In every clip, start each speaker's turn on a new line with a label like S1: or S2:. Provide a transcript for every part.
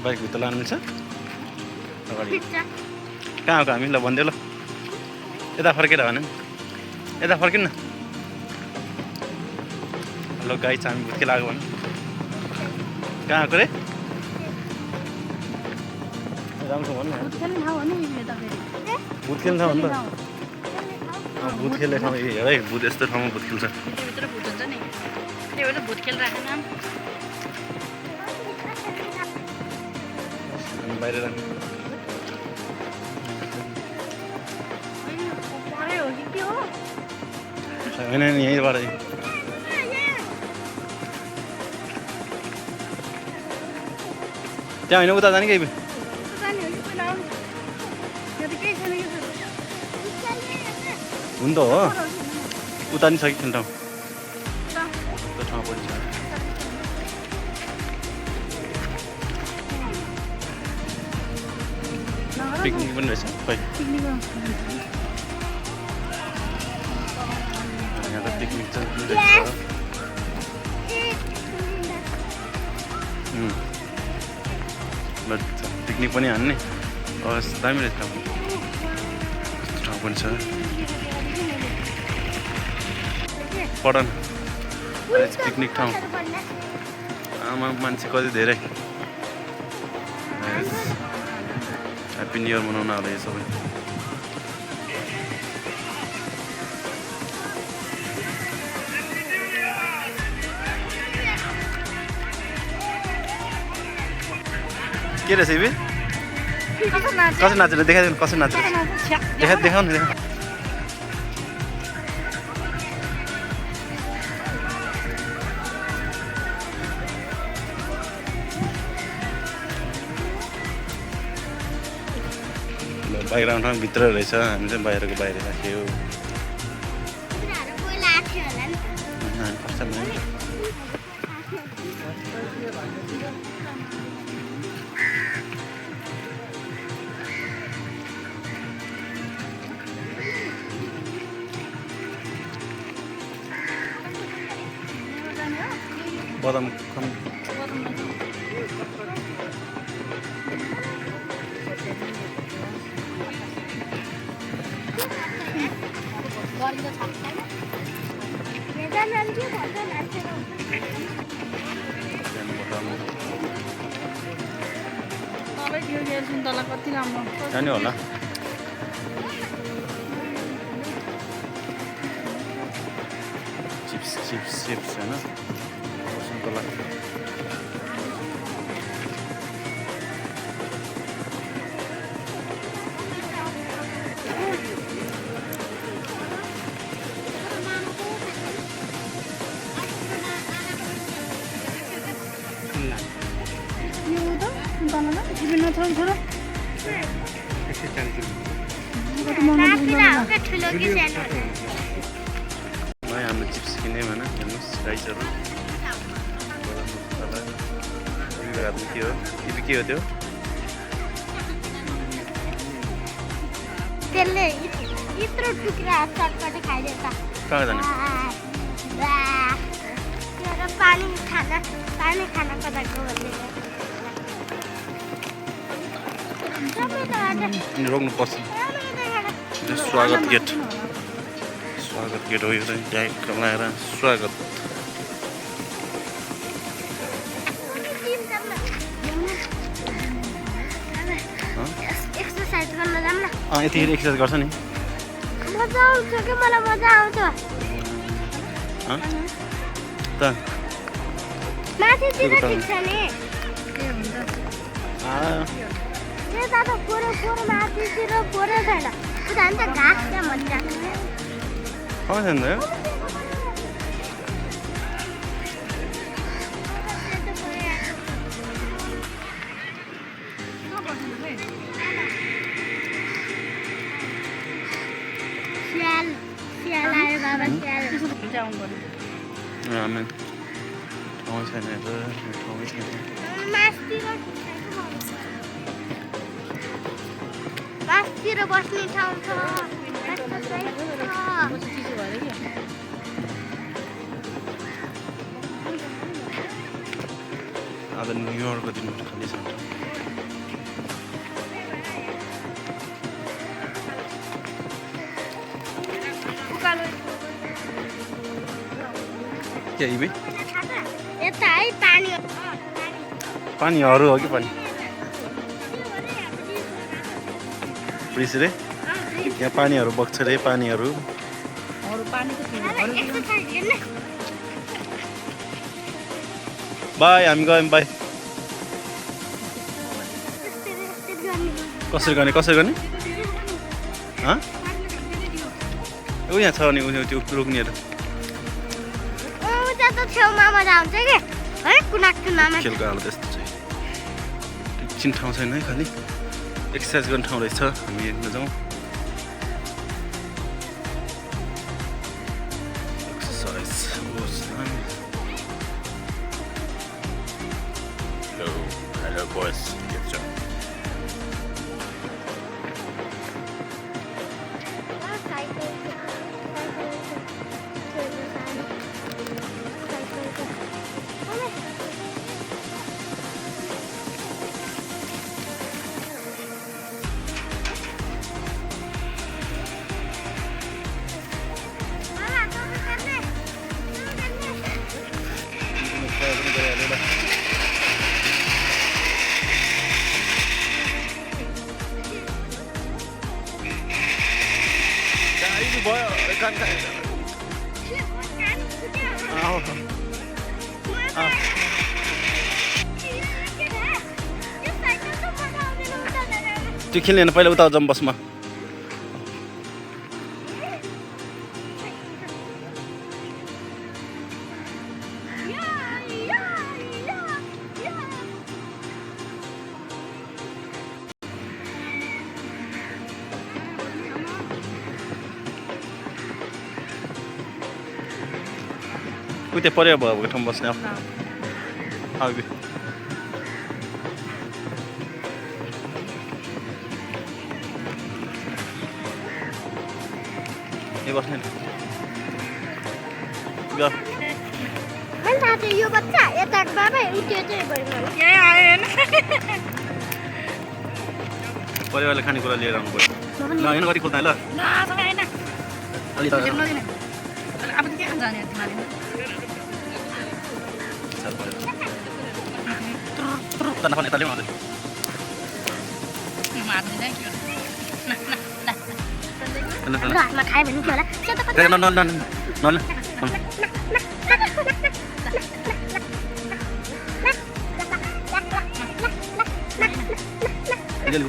S1: बाइकभित्र लानु मिल्छ अगाडि कहाँ हो हामी ल भनिदियो ल यता फर्केर भने यता फर्किन् न ल गाई चाहिँ हामी भुत्के लाग्यो भने कहाँ आएको रे राम्रो भन्नु भुत खेल्ने ठाउँ भन्नु भुत खेल्ने ठाउँ हेर है भुत यस्तो ठाउँमा भुत खेल्छ
S2: भुत हुन्छ नि त्यही भएर भुत खेल राखेन
S1: बाहिर राख्नु होइन नि यहीँबाट त्यहाँ होइन उता जाने कि हुन त हो उता नि छ कि खेल्ने ठाउँ त्यो ठाउँ पनि छ पिकनिक पनि रहेछ खै यहाँ त पिकनिक छ पिकनिक पनि हान्ने दामी रहेछ ठाउँ पनि छ पढन पिकनिक ठाउँ आमा मान्छे कति धेरै ह्याप्पी न्यु इयर मनाउन आयो सबै के रहेछ इबी कसरी नाचेर देखाइदिनु कसरी नाचेर देखाउ न बाहिर ठाउँ भित्र रहेछ हामी चाहिँ बाहिरको बाहिर राख्यो बदाम खानु
S2: कति राम्रो
S1: जाने होला चिप्स चिप्स चिप्स होइन सुन्तला
S2: छोरो
S1: हाम्रो चिप्स किने भन हेर्नुहोस् राइसहरू के हो टिभी के हो त्यो
S3: त्यसले यत्रो टुक्रा चटपटे खाइदिएछ
S1: कहाँ जाने
S3: पानी खाना कताको भन्ने
S1: रोक्नु पर्छ स्वागत गेट हो यो चाहिँ ट्याग लगाएर स्वागत
S3: एक्सरसाइज गर्न जाऊँ न
S1: यतिखेर एक्सर्साइज गर्छ नि
S3: मजा आउँछ कि मलाई मजा आउँछ
S1: त
S3: माथितिर ठिक छ नि त्यता त पोरो माथितिर पोरो छैन उता नि त घाँस क्या मजा
S1: कहाँ छैन
S3: स्याल आयो बाबा स्याल
S1: आमेन ठाउँ छैन ठाउँै छैन
S3: मासतिर बस्ने ठाउँ छ
S1: आज न्युयोर्कको दिन खाली छ के इबी
S3: यता है पानी
S1: पानीहरू हो कि पानी ब्रिज रे यहाँ पानीहरू बग्छ रे पानीहरू बाई हामी गयौँ बाई कसरी गर्ने ऊ यहाँ छ नि त्यो रोक्नेहरू
S3: छेउमा मजा आउँछ कि है कुनामा
S1: खेलको हालत यस्तो छ एकछिन ठाउँ छैन है खालि एक्सर्साइज गर्ने ठाउँ रहेछ हामी हेर्न जाउँ एक्सर्साइज हेलो बोयस के छ भयो कान त्यो खेल्ने पहिला उता जाउँ बसमा उता पऱ्यो भएको ठाउँ बस्ने आबी ए बस्ने
S3: यो बच्चा यता बाबा उठ्यो चाहिँ
S1: परिवारले खानेकुरा लिएर आउनु पऱ्यो ल होइन कति खोज्दा ल
S3: हातमा खायो भने थियो होला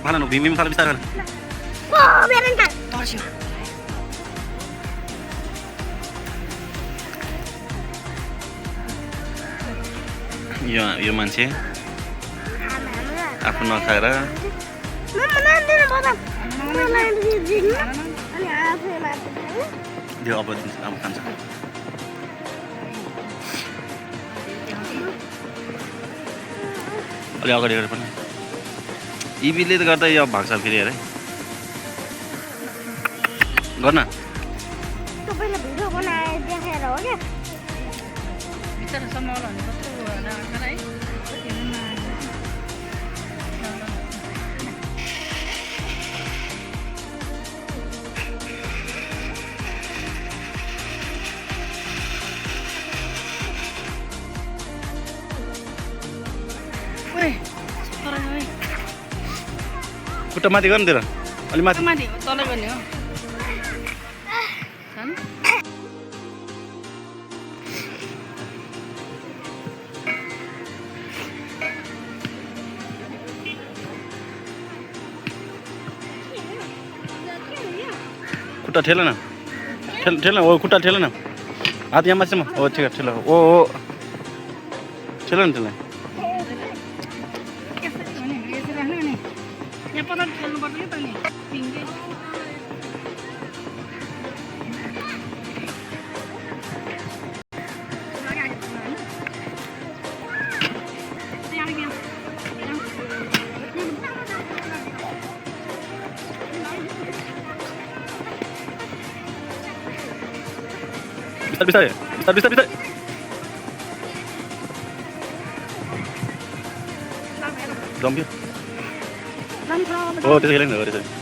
S1: खाना भिम खाना बिस्तारै यो मान्छे आफू नखाएर यो अब दिन्छ अब खान्छ अलि अगाडि गएर पनि इबीले त गर्दा यो भाग्छ फेरि हेरे गर्न
S3: तपाईँले भिडियो बनाए देखाएर हो क्या
S1: खुट्टा माथि गर्नु दिएर अलि माथि
S2: तल गर्ने हो
S1: खुट्टा ठेल न ठेल ओ खुट्टा ठेल न हात यहाँ माथि ओ ठिक ठेल ओ ठेल न त्यसलाई बिस्तारै जम्प्यो हो त्यसो खेल्यो नि